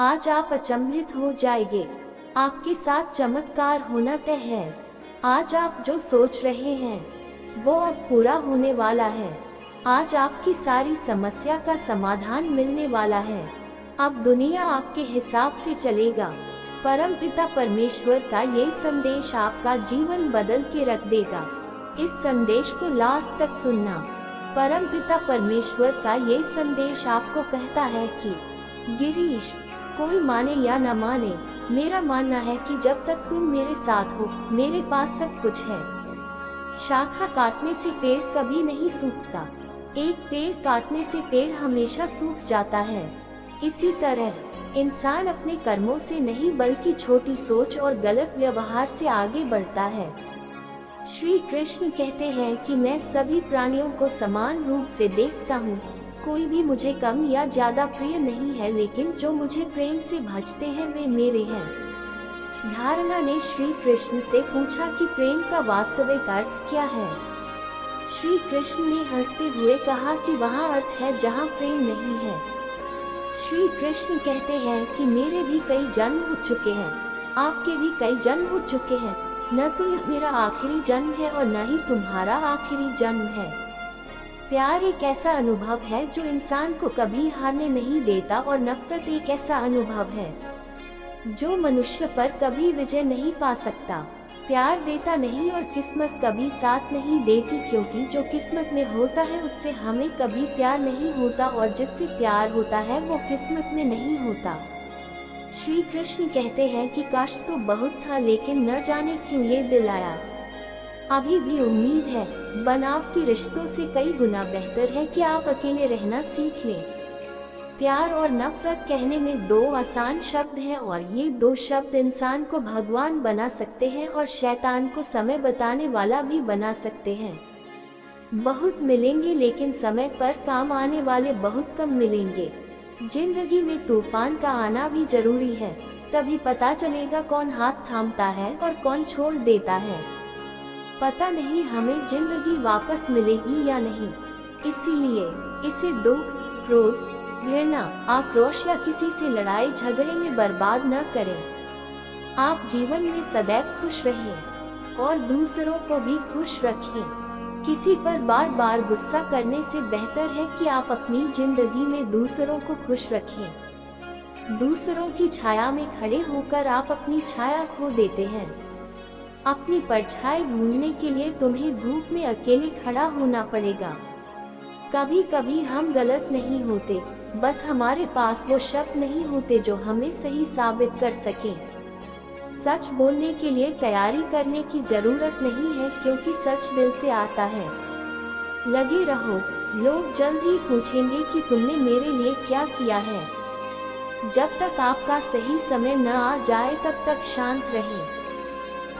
आज आप अचंभित हो जाएंगे। आपके साथ चमत्कार होना तय है। आज आप जो सोच रहे हैं वो अब पूरा होने वाला है। आज आपकी सारी समस्या का समाधान मिलने वाला है। अब दुनिया आपके हिसाब से चलेगा। परमपिता परमेश्वर का ये संदेश आपका जीवन बदल के रख देगा। इस संदेश को लास्ट तक सुनना। परमपिता परमेश्वर का ये संदेश आपको कहता है कि गिरीश, कोई माने या न माने, मेरा मानना है कि जब तक तुम मेरे साथ हो, मेरे पास सब कुछ है। शाखा काटने से पेड़ कभी नहीं सूखता। एक पेड़ काटने से पेड़ हमेशा सूख जाता है। इसी तरह इंसान अपने कर्मों से नहीं बल्कि छोटी सोच और गलत व्यवहार से आगे बढ़ता है। श्री कृष्ण कहते हैं कि मैं सभी प्राणियों को समान रूप से देखता हूँ। कोई भी मुझे कम या ज्यादा प्रिय नहीं है, लेकिन जो मुझे प्रेम से भजते हैं वे मेरे हैं। धारणा ने श्री कृष्ण से पूछा कि प्रेम का वास्तविक अर्थ क्या है। श्री कृष्ण ने हंसते हुए कहा कि वहाँ अर्थ है जहाँ प्रेम नहीं है। श्री कृष्ण कहते हैं कि मेरे भी कई जन्म हो चुके हैं, आपके भी कई जन्म हो चुके हैं। न तो यह मेरा आखिरी जन्म है और न ही तुम्हारा आखिरी जन्म है। प्यार एक ऐसा अनुभव है जो इंसान को कभी हारने नहीं देता, और नफरत एक ऐसा अनुभव है जो मनुष्य पर कभी विजय नहीं पा सकता। प्यार देता नहीं और किस्मत कभी साथ नहीं देती, क्योंकि जो किस्मत में होता है उससे हमें कभी प्यार नहीं होता, और जिससे प्यार होता है वो किस्मत में नहीं होता। श्री कृष्ण कहते हैं कि कष्ट तो बहुत था, लेकिन न जाने क्यों ये दिल आया। अभी भी उम्मीद है। बनावटी रिश्तों से कई गुना बेहतर है कि आप अकेले रहना सीख लें। प्यार और नफरत कहने में दो आसान शब्द हैं, और ये दो शब्द इंसान को भगवान बना सकते हैं और शैतान को समय बताने वाला भी बना सकते हैं। बहुत मिलेंगे, लेकिन समय पर काम आने वाले बहुत कम मिलेंगे। जिंदगी में तूफान का आना भी जरूरी है, तभी पता चलेगा कौन हाथ थामता है और कौन छोड़ देता है। पता नहीं हमें जिंदगी वापस मिलेगी या नहीं, इसीलिए इसे दुख, क्रोध, घृणा, आक्रोश या किसी से लड़ाई झगड़े में बर्बाद न करें। आप जीवन में सदैव खुश रहें और दूसरों को भी खुश रखें। किसी पर बार बार गुस्सा करने से बेहतर है कि आप अपनी जिंदगी में दूसरों को खुश रखें। दूसरों की छाया में खड़े होकर आप अपनी छाया खो देते हैं। अपनी परछाई ढूंढने के लिए तुम्हें धूप में अकेले खड़ा होना पड़ेगा। कभी कभी हम गलत नहीं होते, बस हमारे पास वो शब्द नहीं होते जो हमें सही साबित कर सकें। सच बोलने के लिए तैयारी करने की जरूरत नहीं है, क्योंकि सच दिल से आता है। लगे रहो, लोग जल्द ही पूछेंगे कि तुमने मेरे लिए क्या किया है। जब तक आपका सही समय न आ जाए तब तक शांत रहें।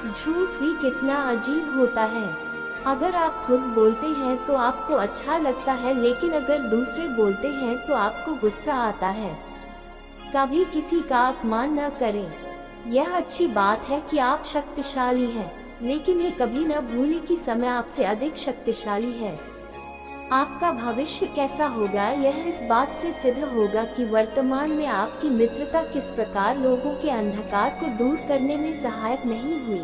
झूठ भी कितना अजीब होता है। अगर आप खुद बोलते हैं तो आपको अच्छा लगता है, लेकिन अगर दूसरे बोलते हैं तो आपको गुस्सा आता है। कभी किसी का अपमान न करें। यह अच्छी बात है कि आप शक्तिशाली हैं, लेकिन ये कभी न भूलें कि समय आपसे अधिक शक्तिशाली है। आपका भविष्य कैसा होगा यह इस बात से सिद्ध होगा कि वर्तमान में आपकी मित्रता किस प्रकार लोगों के अंधकार को दूर करने में सहायक नहीं हुई।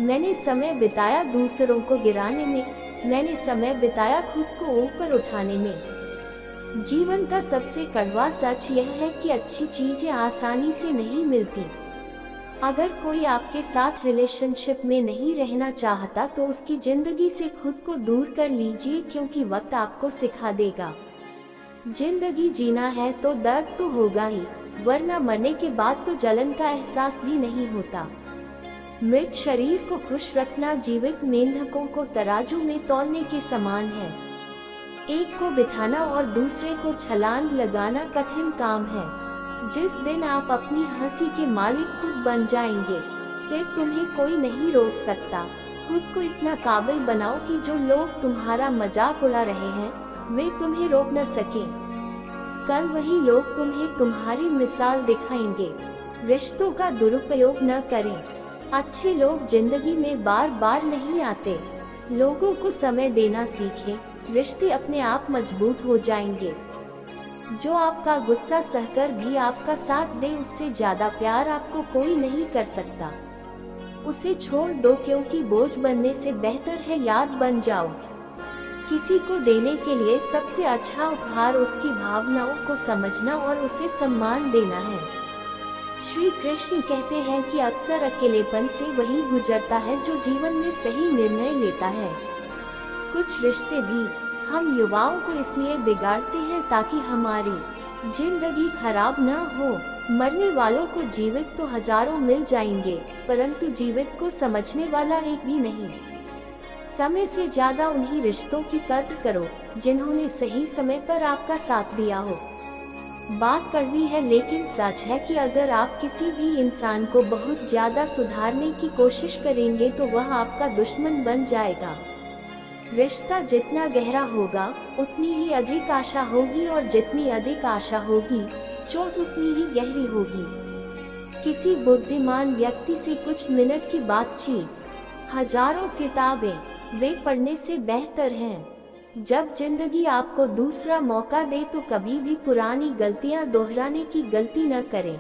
मैंने समय बिताया दूसरों को गिराने में, मैंने समय बिताया खुद को ऊपर उठाने में। जीवन का सबसे कड़वा सच यह है कि अच्छी चीजें आसानी से नहीं मिलती। अगर कोई आपके साथ रिलेशनशिप में नहीं रहना चाहता तो उसकी जिंदगी से खुद को दूर कर लीजिए, क्योंकि वक्त आपको सिखा देगा। जिंदगी जीना है तो दर्द तो होगा ही, वरना मरने के बाद तो जलन का एहसास भी नहीं होता। मृत शरीर को खुश रखना जीवित मेंढकों को तराजू में तौलने के समान है। एक को बिठाना और दूसरे को छलांग लगाना कठिन काम है। जिस दिन आप अपनी हंसी के मालिक खुद बन जाएंगे, फिर तुम्हें कोई नहीं रोक सकता। खुद को इतना काबिल बनाओ कि जो लोग तुम्हारा मजाक उड़ा रहे हैं वे तुम्हें रोक न सकें। कल वही लोग तुम्हें तुम्हारी मिसाल दिखाएंगे। रिश्तों का दुरुपयोग न करें। अच्छे लोग जिंदगी में बार बार नहीं आते। लोगों को समय देना सीखें, रिश्ते अपने आप मजबूत हो जाएंगे। जो आपका गुस्सा सहकर भी आपका साथ दे, उससे ज्यादा प्यार आपको कोई नहीं कर सकता। उसे छोड़ दो, क्योंकि बोझ बनने से बेहतर है याद बन जाओ। किसी को देने के लिए सबसे अच्छा उपहार उसकी भावनाओं को समझना और उसे सम्मान देना है। श्री कृष्ण कहते हैं कि अक्सर अकेलेपन से वही गुजरता है जो जीवन में सही निर्णय लेता है। कुछ रिश्ते भी हम युवाओं को इसलिए बिगाड़ते हैं ताकि हमारी जिंदगी खराब न हो। मरने वालों को जीवित तो हजारों मिल जाएंगे, परंतु जीवित को समझने वाला एक भी नहीं। समय से ज्यादा उन्हीं रिश्तों की कद्र करो जिन्होंने सही समय पर आपका साथ दिया हो। बात कड़वी है लेकिन सच है कि अगर आप किसी भी इंसान को बहुत ज्यादा सुधारने की कोशिश करेंगे तो वह आपका दुश्मन बन जाएगा। रिश्ता जितना गहरा होगा उतनी ही अधिक आशा होगी, और जितनी अधिक आशा होगी चोट उतनी ही गहरी होगी। किसी बुद्धिमान व्यक्ति से कुछ मिनट की बातचीत हजारों किताबें वे पढ़ने से बेहतर हैं। जब जिंदगी आपको दूसरा मौका दे तो कभी भी पुरानी गलतियां दोहराने की गलती न करें।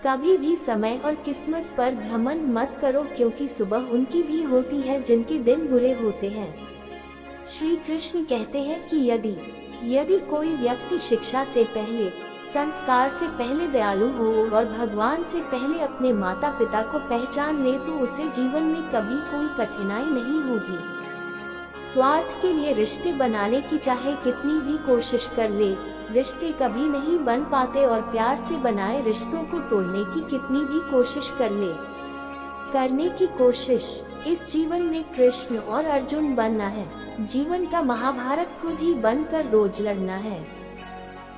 कभी भी समय और किस्मत पर घमंड मत करो, क्योंकि सुबह उनकी भी होती है जिनके दिन बुरे होते हैं। श्री कृष्ण कहते हैं कि यदि कोई व्यक्ति शिक्षा से पहले, संस्कार से पहले दयालु हो और भगवान से पहले अपने माता पिता को पहचान ले तो उसे जीवन में कभी कोई कठिनाई नहीं होगी। स्वार्थ के लिए रिश्ते बनाने की चाहे कितनी भी कोशिश कर ले, रिश्ते कभी नहीं बन पाते, और प्यार से बनाए रिश्तों को तोड़ने की कितनी भी कोशिश करने की कोशिश। इस जीवन में कृष्ण और अर्जुन बनना है, जीवन का महाभारत खुद ही बनकर रोज लड़ना है।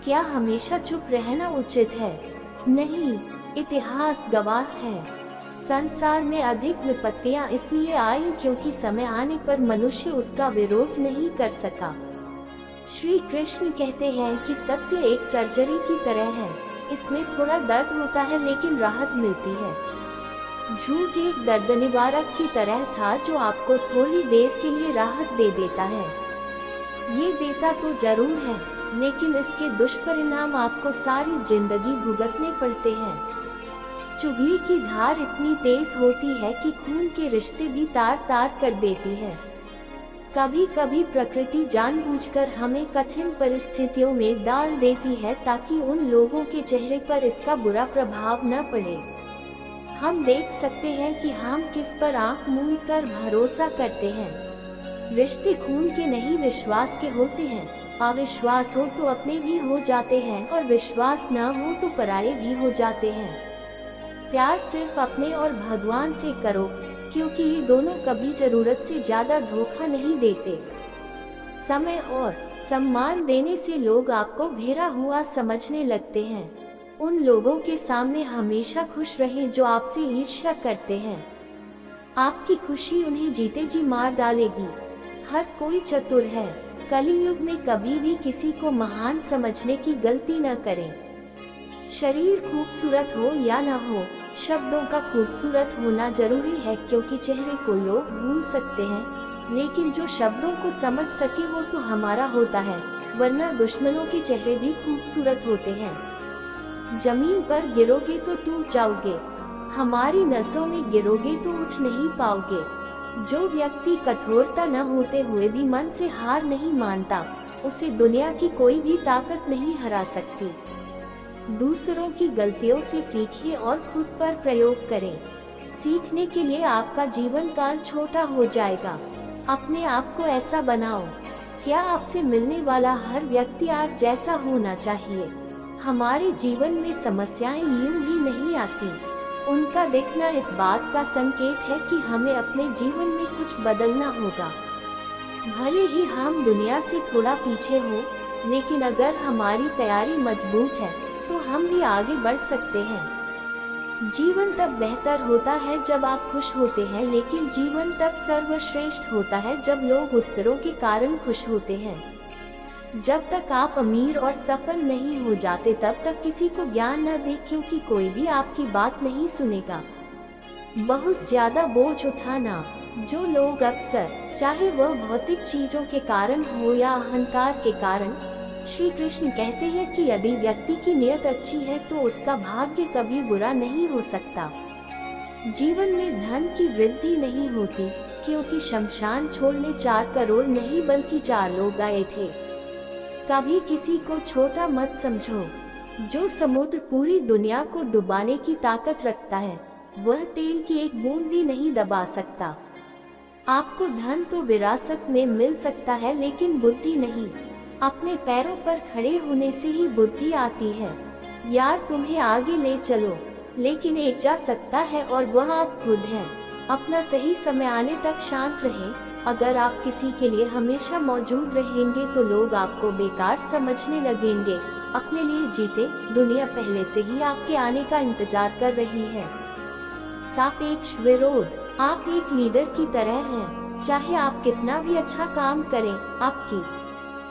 क्या हमेशा चुप रहना उचित है? नहीं, इतिहास गवाह है। संसार में अधिक विपत्तियां इसलिए आई क्योंकि समय आने पर मनुष्य उसका विरोध नहीं कर सका। श्री कृष्ण कहते हैं कि सत्य एक सर्जरी की तरह है, इसमें थोड़ा दर्द होता है लेकिन राहत मिलती है। झूठ एक दर्द निवारक की तरह था जो आपको थोड़ी देर के लिए राहत दे देता है। ये देता तो जरूर है, लेकिन इसके दुष्परिणाम आपको सारी जिंदगी भुगतने पड़ते हैं। चुगली की धार इतनी तेज होती है कि खून के रिश्ते भी तार तार कर देती है। कभी कभी प्रकृति जानबूझकर हमें कठिन परिस्थितियों में डाल देती है ताकि उन लोगों के चेहरे पर इसका बुरा प्रभाव न पड़े। हम देख सकते हैं कि हम किस पर आंख मूंद कर भरोसा करते हैं। रिश्ते खून के नहीं विश्वास के होते हैं। अविश्वास हो तो अपने भी हो जाते हैं, और विश्वास न हो तो पराये भी हो जाते हैं। प्यार सिर्फ अपने और भगवान से करो, क्योंकि ये दोनों कभी जरूरत से ज्यादा धोखा नहीं देते। समय और सम्मान देने से लोग आपको घेरा हुआ समझने लगते हैं। उन लोगों के सामने हमेशा खुश रहें जो आपसे ईर्ष्या करते हैं। आपकी खुशी उन्हें जीते जी मार डालेगी। हर कोई चतुर है। कलियुग में कभी भी किसी को महान समझने की गलती न करें। शरीर खूबसूरत हो या न हो, शब्दों का खूबसूरत होना जरूरी है, क्योंकि चेहरे को लोग भूल सकते हैं, लेकिन जो शब्दों को समझ सके वो तो हमारा होता है, वरना दुश्मनों के चेहरे भी खूबसूरत होते हैं। जमीन पर गिरोगे तो टूट जाओगे, हमारी नजरों में गिरोगे तो उठ नहीं पाओगे। जो व्यक्ति कठोरता न होते हुए भी मन से हार नहीं मानता, उसे दुनिया की कोई भी ताकत नहीं हरा सकती। दूसरों की गलतियों से सीखिए और खुद पर प्रयोग करें। सीखने के लिए आपका जीवन काल छोटा हो जाएगा। अपने आप को ऐसा बनाओ। क्या आपसे मिलने वाला हर व्यक्ति आप जैसा होना चाहिए? हमारे जीवन में समस्याएं यूं ही नहीं आती, उनका दिखना इस बात का संकेत है कि हमें अपने जीवन में कुछ बदलना होगा। भले ही हम दुनिया से थोड़ा पीछे हो, लेकिन अगर हमारी तैयारी मजबूत है तो हम भी आगे बढ़ सकते हैं। जीवन तब बेहतर होता है जब आप खुश होते हैं, लेकिन जीवन तब सर्वश्रेष्ठ होता है जब लोग उत्तरों के कारण खुश होते हैं। जब तक आप अमीर और सफल नहीं हो जाते तब तक किसी को ज्ञान न दें, क्योंकि कोई भी आपकी बात नहीं सुनेगा। बहुत ज्यादा बोझ उठाना। जो लोग अक्सर, चाहे वह भौतिक चीजों के कारण हो या अहंकार के कारण, श्री कृष्ण कहते हैं कि यदि व्यक्ति की नीयत अच्छी है तो उसका भाग्य कभी बुरा नहीं हो सकता। जीवन में धन की वृद्धि नहीं होती, क्योंकि शमशान छोड़ने 4 करोड़ नहीं बल्कि 4 लोग आए थे। कभी किसी को छोटा मत समझो। जो समुद्र पूरी दुनिया को डुबाने की ताकत रखता है, वह तेल की एक बूंद भी नहीं दबा सकता। आपको धन तो विरासत में मिल सकता है, लेकिन बुद्धि नहीं। अपने पैरों पर खड़े होने से ही बुद्धि आती है। यार तुम्हें आगे ले चलो, लेकिन एक जा सकता है और वह आप खुद हैं। अपना सही समय आने तक शांत रहें। अगर आप किसी के लिए हमेशा मौजूद रहेंगे तो लोग आपको बेकार समझने लगेंगे। अपने लिए जीते, दुनिया पहले से ही आपके आने का इंतजार कर रही है। सापेक्ष विरोध। आप एक लीडर की तरह हैं। चाहे आप कितना भी अच्छा काम करें, आपकी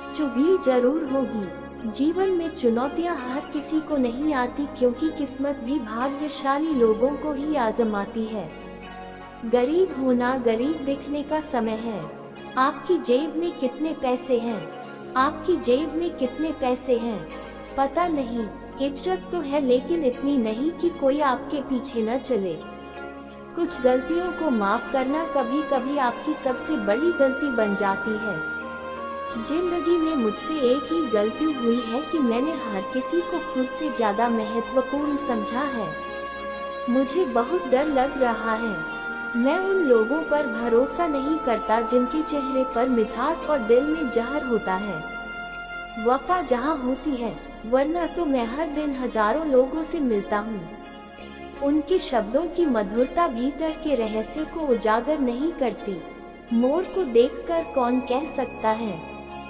चुगली जरूर होगी। जीवन में चुनौतियां हर किसी को नहीं आती, क्योंकि किस्मत भी भाग्यशाली लोगों को ही आजमाती है। गरीब होना गरीब दिखने का समय है। आपकी जेब में कितने पैसे हैं? आपकी जेब में कितने पैसे हैं पता नहीं। इज्जत तो है, लेकिन इतनी नहीं कि कोई आपके पीछे न चले। कुछ गलतियों को माफ करना कभी कभी आपकी सबसे बड़ी गलती बन जाती है। जिंदगी में मुझसे एक ही गलती हुई है कि मैंने हर किसी को खुद से ज्यादा महत्वपूर्ण समझा है। मुझे बहुत डर लग रहा है। मैं उन लोगों पर भरोसा नहीं करता जिनके चेहरे पर मिठास और दिल में जहर होता है। वफा जहाँ होती है, वरना तो मैं हर दिन हजारों लोगों से मिलता हूँ। उनके शब्दों की मधुरता भीतर के रहस्य को उजागर नहीं करती। मोर को देखकर कौन कह सकता है?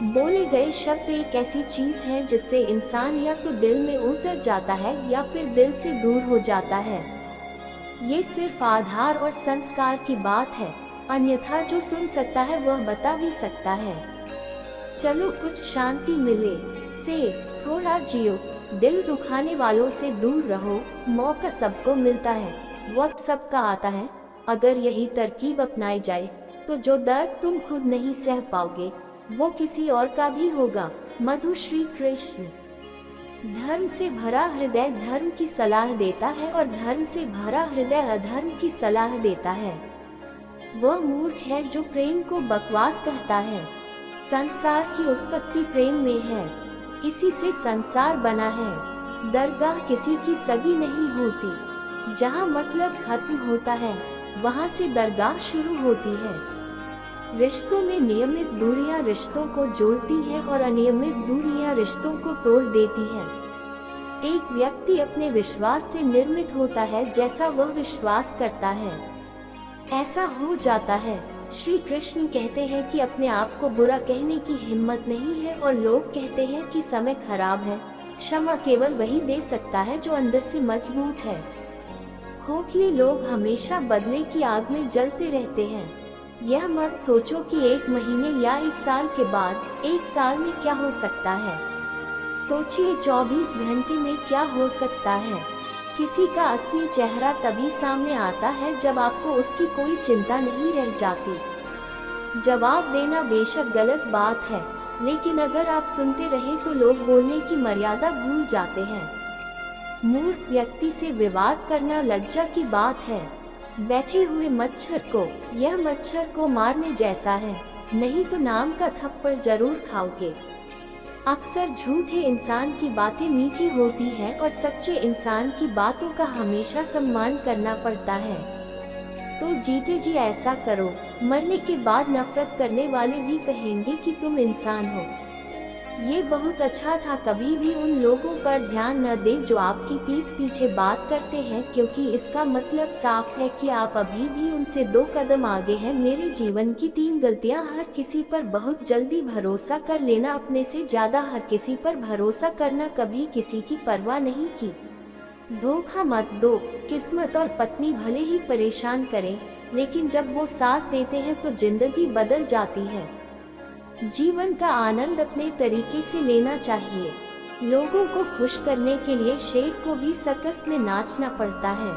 बोले गए शब्द एक ऐसी चीज है जिससे इंसान या तो दिल में उतर जाता है या फिर दिल से दूर हो जाता है। ये सिर्फ आधार और संस्कार की बात है, अन्यथा जो सुन सकता है वह बता भी सकता है। चलो कुछ शांति मिले से थोड़ा जियो, दिल दुखाने वालों से दूर रहो। मौका सबको मिलता है, वक्त सबका आता है। अगर यही तरकीब अपनाई जाए तो जो दर्द तुम खुद नहीं सह पाओगे वो किसी और का भी होगा। मधु श्री कृष्ण। धर्म से भरा हृदय धर्म की सलाह देता है और धर्म से भरा हृदय अधर्म की सलाह देता है। वह मूर्ख है जो प्रेम को बकवास कहता है। संसार की उत्पत्ति प्रेम में है, इसी से संसार बना है। दरगाह किसी की सगी नहीं होती। जहाँ मतलब खत्म होता है, वहाँ से दरगाह शुरू होती है। रिश्तों में नियमित दूरियां रिश्तों को जोड़ती हैं और अनियमित दूरियां रिश्तों को तोड़ देती हैं। एक व्यक्ति अपने विश्वास से निर्मित होता है जैसा वह विश्वास करता है, ऐसा हो जाता है। श्री कृष्ण कहते हैं कि अपने आप को बुरा कहने की हिम्मत नहीं है और लोग कहते हैं कि समय खराब है। क्षमा केवल वही दे सकता है जो अंदर से मजबूत है। खोखले लोग हमेशा बदले की आग में जलते रहते हैं। यह मत सोचो कि 1 महीने या 1 साल के बाद 1 साल में क्या हो सकता है। सोचिए 24 घंटे में क्या हो सकता है। किसी का असली चेहरा तभी सामने आता है जब आपको उसकी कोई चिंता नहीं रह जाती। जवाब देना बेशक गलत बात है, लेकिन अगर आप सुनते रहे तो लोग बोलने की मर्यादा भूल जाते हैं। मूर्ख व्यक्ति से विवाद करना लज्जा की बात है। बैठे हुए मच्छर को, यह मच्छर को मारने जैसा है, नहीं तो नाम का थप्पड़ जरूर खाओगे। अक्सर झूठे इंसान की बातें मीठी होती हैं और सच्चे इंसान की बातों का हमेशा सम्मान करना पड़ता है। तो जीते जी ऐसा करो, मरने के बाद नफरत करने वाले भी कहेंगे कि तुम इंसान हो। ये बहुत अच्छा था। कभी भी उन लोगों पर ध्यान न दें जो आपकी पीठ पीछे बात करते हैं, क्योंकि इसका मतलब साफ है कि आप अभी भी उनसे 2 कदम आगे हैं। मेरे जीवन की 3 गलतियां। हर किसी पर बहुत जल्दी भरोसा कर लेना, अपने से ज्यादा हर किसी पर भरोसा करना, कभी किसी की परवाह नहीं की। धोखा मत दो। किस्मत और पत्नी भले ही परेशान करें, लेकिन जब वो साथ देते हैं तो जिंदगी बदल जाती है। जीवन का आनंद अपने तरीके से लेना चाहिए। लोगों को खुश करने के लिए शेर को भी सर्कस में नाचना पड़ता है,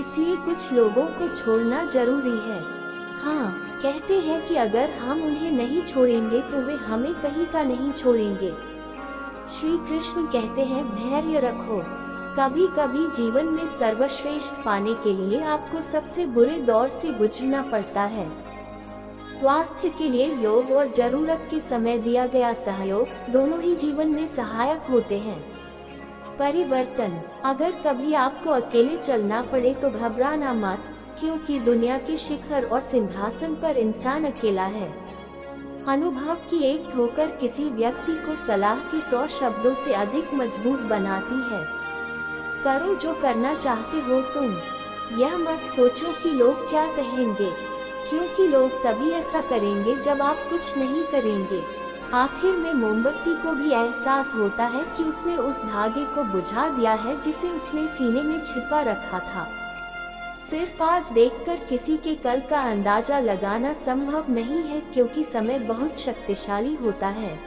इसलिए कुछ लोगों को छोड़ना जरूरी है। हाँ, कहते हैं कि अगर हम उन्हें नहीं छोड़ेंगे तो वे हमें कहीं का नहीं छोड़ेंगे। श्री कृष्ण कहते हैं धैर्य रखो। कभी कभी जीवन में सर्वश्रेष्ठ पाने के लिए आपको सबसे बुरे दौर से गुजरना पड़ता है। स्वास्थ्य के लिए योग और जरूरत के समय दिया गया सहयोग दोनों ही जीवन में सहायक होते हैं। परिवर्तन, अगर कभी आपको अकेले चलना पड़े तो घबराना मत, क्योंकि दुनिया के शिखर और सिंहासन पर इंसान अकेला है। अनुभव की एक ठोकर किसी व्यक्ति को सलाह के 100 शब्दों से अधिक मजबूत बनाती है। करो जो करना चाहते हो तुम। यह मत सोचो कि लोग क्या कहेंगे, क्योंकि लोग तभी ऐसा करेंगे जब आप कुछ नहीं करेंगे। आखिर में मोमबत्ती को भी एहसास होता है कि उसने उस धागे को बुझा दिया है जिसे उसने सीने में छिपा रखा था। सिर्फ आज देखकर किसी के कल का अंदाजा लगाना संभव नहीं है, क्योंकि समय बहुत शक्तिशाली होता है।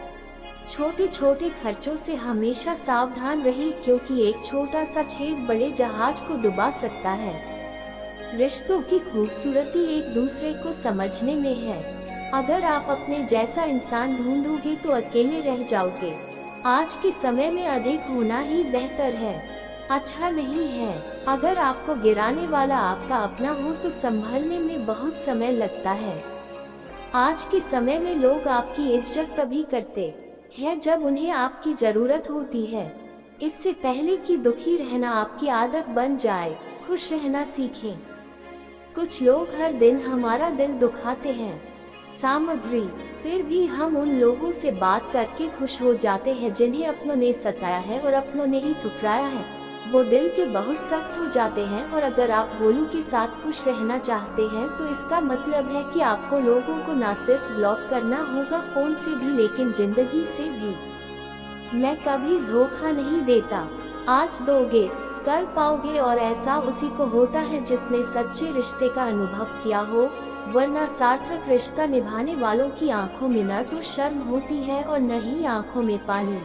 छोटे छोटे खर्चों से हमेशा सावधान रहें, क्योंकि एक छोटा सा छेद बड़े जहाज को डुबा सकता है। रिश्तों की खूबसूरती एक दूसरे को समझने में है। अगर आप अपने जैसा इंसान ढूंढोगे तो अकेले रह जाओगे। आज के समय में अधिक होना ही बेहतर है, अच्छा नहीं है। अगर आपको गिराने वाला आपका अपना हो तो संभलने में बहुत समय लगता है। आज के समय में लोग आपकी इज्जत तभी करते हैं जब उन्हें आपकी जरूरत होती है। इससे पहले कि दुखी रहना आपकी आदत बन जाए, खुश रहना सीखें। कुछ लोग हर दिन हमारा दिल दुखाते हैं। सामग्री, फिर भी हम उन लोगों से बात करके खुश हो जाते हैं जिन्हें अपनों ने सताया है और अपनों ने ही ठुकराया है। वो दिल के बहुत सख्त हो जाते हैं। और अगर आप भोलू के साथ खुश रहना चाहते हैं तो इसका मतलब है कि आपको लोगों को न सिर्फ ब्लॉक करना होगा फोन से भी, लेकिन जिंदगी से भी। मैं कभी धोखा नहीं देता, आज दोगे कल पाओगे, और ऐसा उसी को होता है जिसने सच्चे रिश्ते का अनुभव किया हो। वरना सार्थक रिश्ता निभाने वालों की आंखों में न तो शर्म होती है और न ही आंखों में पानी।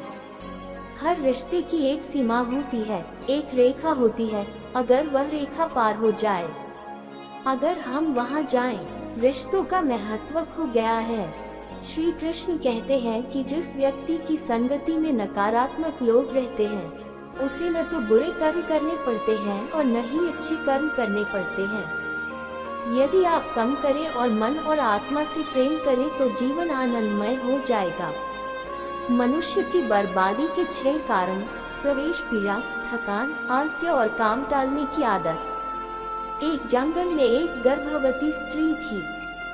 हर रिश्ते की एक सीमा होती है, एक रेखा होती है। अगर वह रेखा पार हो जाए, अगर हम वहां जाएं, रिश्तों का महत्व खो गया है। श्री कृष्ण कहते हैं कि जिस व्यक्ति की संगति में नकारात्मक लोग रहते हैं, उसे न तो बुरे कर्म करने पड़ते हैं और न ही अच्छे कर्म करने पड़ते हैं। यदि आप कम करें और मन और आत्मा से प्रेम करें तो जीवन आनंदमय हो जाएगा। मनुष्य की बर्बादी के 6 कारण: प्रवेश, पीड़ा, थकान, आलस्य और काम टालने की आदत। एक जंगल में एक गर्भवती स्त्री थी।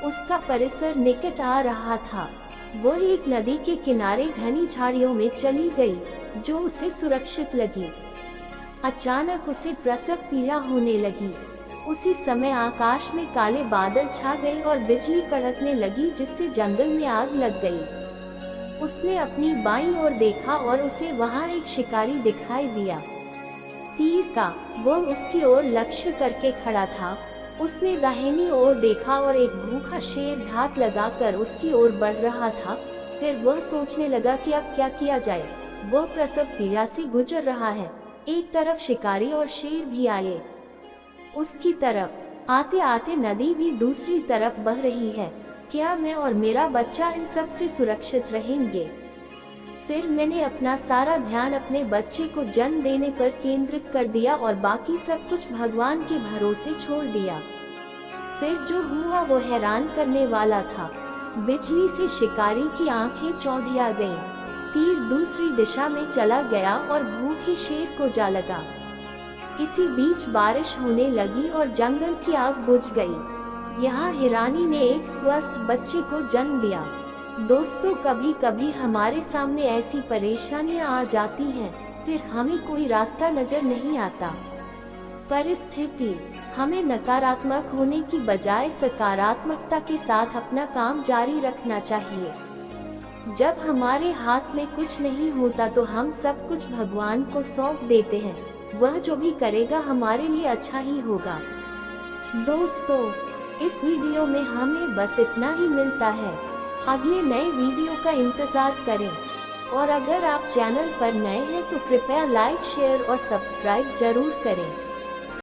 उसका परिसर निकट आ रहा था। वह एक नदी के किनारे घनी झाड़ियों में चली गई, जो उसे सुरक्षित लगी। अचानक उसे प्रसव पीड़ा होने लगी। उसी समय आकाश में काले बादल छा गए और बिजली कड़कने लगी, जिससे जंगल में आग लग गई। उसने अपनी बाईं ओर देखा और उसे वहां एक शिकारी दिखाई दिया। तीर का वो उसकी ओर लक्ष्य करके खड़ा था। उसने दाहिनी ओर देखा और एक भूखा शेर घात लगाकर उसकी ओर बढ़ रहा था। फिर वह सोचने लगा कि अब क्या किया जाए। वह प्रसव पीड़ा से गुजर रहा है। एक तरफ शिकारी और शेर भी आए। उसकी तरफ आते आते नदी भी दूसरी तरफ बह रही है। क्या मैं और मेरा बच्चा इन सब से सुरक्षित रहेंगे? फिर मैंने अपना सारा ध्यान अपने बच्चे को जन्म देने पर केंद्रित कर दिया और बाकी सब कुछ भगवान के भरोसे छोड़ दिया। फिर जो हुआ वो हैरान करने वाला था। बिजली से शिकारी की आंखें चौंधिया गईं। तीर दूसरी दिशा में चला गया और भूखे शेर को जा लगा। इसी बीच बारिश होने लगी और जंगल की आग बुझ गई। यहाँ हिरानी ने एक स्वस्थ बच्चे को जन्म दिया। दोस्तों, कभी कभी हमारे सामने ऐसी परेशानियां आ जाती हैं, फिर हमें कोई रास्ता नजर नहीं आता। परिस्थिति हमें नकारात्मक होने की बजाय सकारात्मकता के साथ अपना काम जारी रखना चाहिए। जब हमारे हाथ में कुछ नहीं होता तो हम सब कुछ भगवान को सौंप देते हैं। वह जो भी करेगा हमारे लिए अच्छा ही होगा। दोस्तों, इस वीडियो में हमें बस इतना ही मिलता है। अगले नए वीडियो का इंतजार करें। और अगर आप चैनल पर नए हैं तो कृपया लाइक, शेयर और सब्सक्राइब जरूर करें।